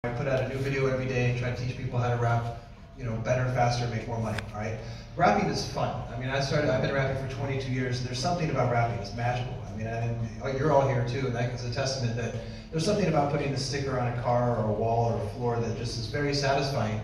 I put out a new video every day and try to teach people how to rap, better, faster, make more money, all right? Rapping is fun. I mean, I've been rapping for 22 years. There's something about rapping that's magical. I mean, you're all here too, and that is a testament that there's something about putting a sticker on a car or a wall or a floor that just is very satisfying.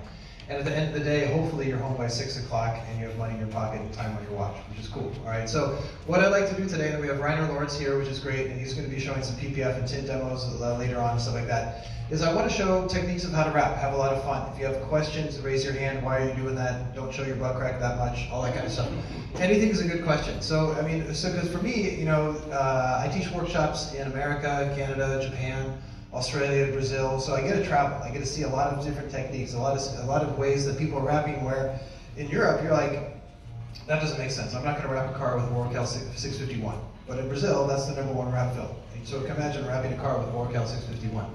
And at the end of the day, hopefully you're home by 6 o'clock and you have money in your pocket and time on your watch, which is cool, all right? So what I'd like to do today, and we have Reiner Lawrence here, which is great, and he's going to be showing some PPF and tint demos later on and stuff like that, is I want to show techniques of how to rap, have a lot of fun. If you have questions, raise your hand. Why are you doing that? Don't show your butt crack that much, all that kind of stuff. Anything is a good question. So, because for me, I teach workshops in America, Canada, Japan, Australia, Brazil, so I get to travel. I get to see a lot of different techniques, a lot of ways that people are rapping where in Europe you're like, that doesn't make sense. I'm not going to rap a car with Forklare 651. But in Brazil, that's the #1 rap film. And so imagine rapping a car with Forklare 651.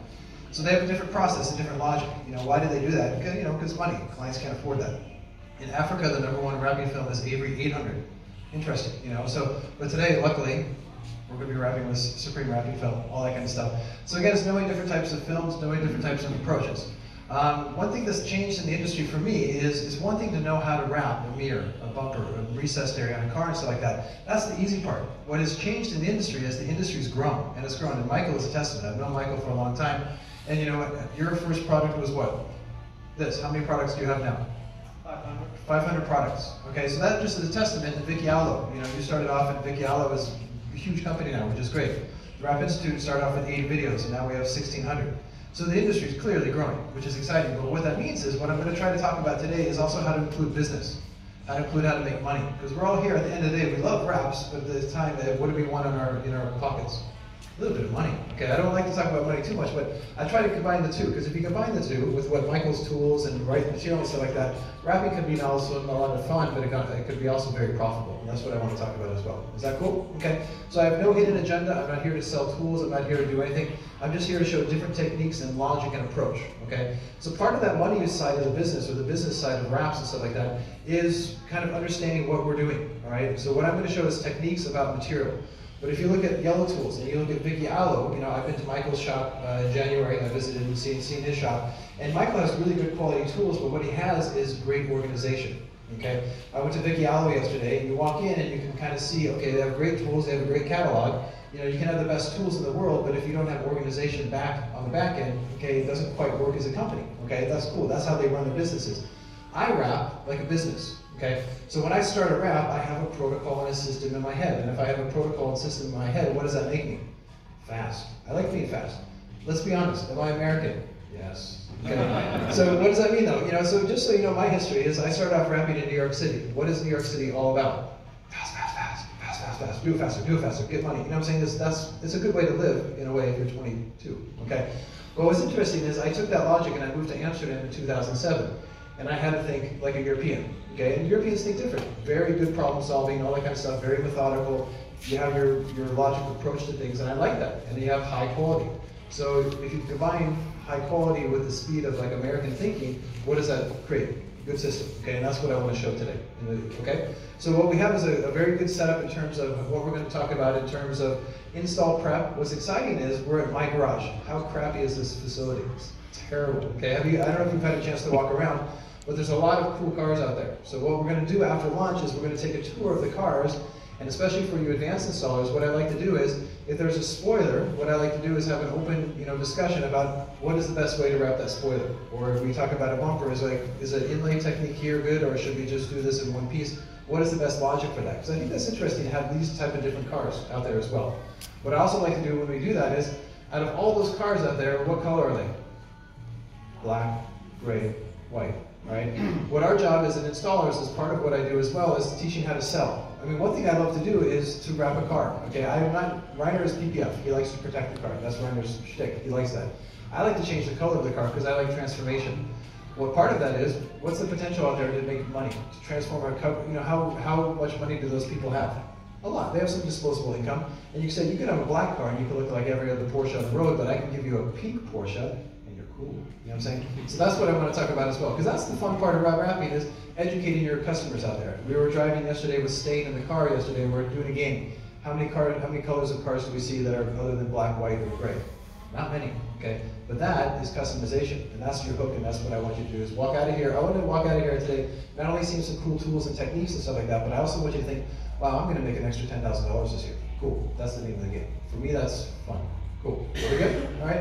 So they have a different process, a different logic. Why do they do that? Because money. Clients can't afford that. In Africa, the #1 rapping film is Avery 800. Interesting, but today, luckily, we're going to be rapping with Supreme Rapping Film, all that kind of stuff. So again, it's knowing different types of films, knowing different types of approaches. One thing that's changed in the industry for me is one thing to know how to wrap a mirror, a bumper, a recessed area on a car and stuff like that. That's the easy part. What has changed in the industry is the industry's grown, and it's grown. And Michael is a testament. I've known Michael for a long time. And you know what? Your first product was what? This. How many products do you have now? 500. 500 products. Okay, so that just is a testament to vikiallo. You started off at vikiallo as a huge company now, which is great. The Rap Institute started off with 80 videos, and now we have 1,600. So the industry is clearly growing, which is exciting. But what that means is, what I'm going to try to talk about today is also how to include business, how to make money. Because we're all here at the end of the day. We love raps, but at the time, what do we want in our pockets? A little bit of money. Okay, I don't like to talk about money too much, but I try to combine the two, because if you combine the two with what Michael's tools and writing material and stuff like that, rapping could be also a lot of fun, but it could be also very profitable, and that's what I want to talk about as well. Is that cool? Okay, so I have no hidden agenda. I'm not here to sell tools. I'm not here to do anything. I'm just here to show different techniques and logic and approach, okay? So part of that money side of the business, or the business side of raps and stuff like that, is kind of understanding what we're doing, all right? So what I'm going to show is techniques about material. But if you look at yellow tools and you look at vikiallo, I've been to Michael's shop in January. I visited and seen his shop, and Michael has really good quality tools. But what he has is great organization. Okay, I went to vikiallo yesterday, and you walk in and you can kind of see. Okay, they have great tools. They have a great catalog. You can have the best tools in the world, but if you don't have organization back on the back end, okay, it doesn't quite work as a company. Okay, that's cool. That's how they run their businesses. I rap like a business. Okay, so when I start a rap, I have a protocol and a system in my head. And if I have a protocol and system in my head, what does that make me? Fast. I like being fast. Let's be honest. Am I American? Yes. Okay. So what does that mean though? So just so you know, my history is I started off rapping in New York City. What is New York City all about? Fast, fast, fast, fast, fast, fast. Do it faster, get money. You know what I'm saying? It's a good way to live in a way if you're 22. Okay. Well, what's interesting is I took that logic and I moved to Amsterdam in 2007. And I had to think like a European, okay? And Europeans think different. Very good problem solving, all that kind of stuff, very methodical. You have your logical approach to things, and I like that. And you have high quality. So if you combine high quality with the speed of like American thinking, what does that create? A good system, okay? And that's what I want to show today, okay? So what we have is a very good setup in terms of what we're going to talk about in terms of install prep. What's exciting is we're at my garage. How crappy is this facility? It's terrible, okay? I don't know if you've had a chance to walk around, but there's a lot of cool cars out there. So what we're going to do after lunch is we're going to take a tour of the cars, and especially for you advanced installers, what I like to do is, if there's a spoiler, what I like to do is have an open discussion about what is the best way to wrap that spoiler. Or if we talk about a bumper, is an inlay technique here good, or should we just do this in one piece? What is the best logic for that? Because I think that's interesting to have these type of different cars out there as well. What I also like to do when we do that is, out of all those cars out there, what color are they? Black, gray, white. Right? What our job as an installers, as part of what I do as well, is teaching how to sell. One thing I love to do is to wrap a car. Okay, Reiner is PPF. He likes to protect the car. That's Reiner's shtick. He likes that. I like to change the color of the car because I like transformation. What part of that is, what's the potential out there to make money, to transform our cover? How much money do those people have? A lot. They have some disposable income. And you say, you could have a black car and you could look like every other Porsche on the road, but I can give you a pink Porsche. Cool. You know what I'm saying? So that's what I want to talk about as well, because that's the fun part about rapping, is educating your customers out there. We were driving yesterday with Stain in the car yesterday. We're doing a game. How many colors of cars do we see that are other than black, white, or gray? Not many. Okay, but that is customization, and that's your hook, and that's what I want you to do, is walk out of here. I want to walk out of here today, not only seeing some cool tools and techniques and stuff like that, but I also want you to think, wow, I'm going to make an extra $10,000 this year. Cool, that's the name of the game. For me, that's fun. Cool, are we good? All right.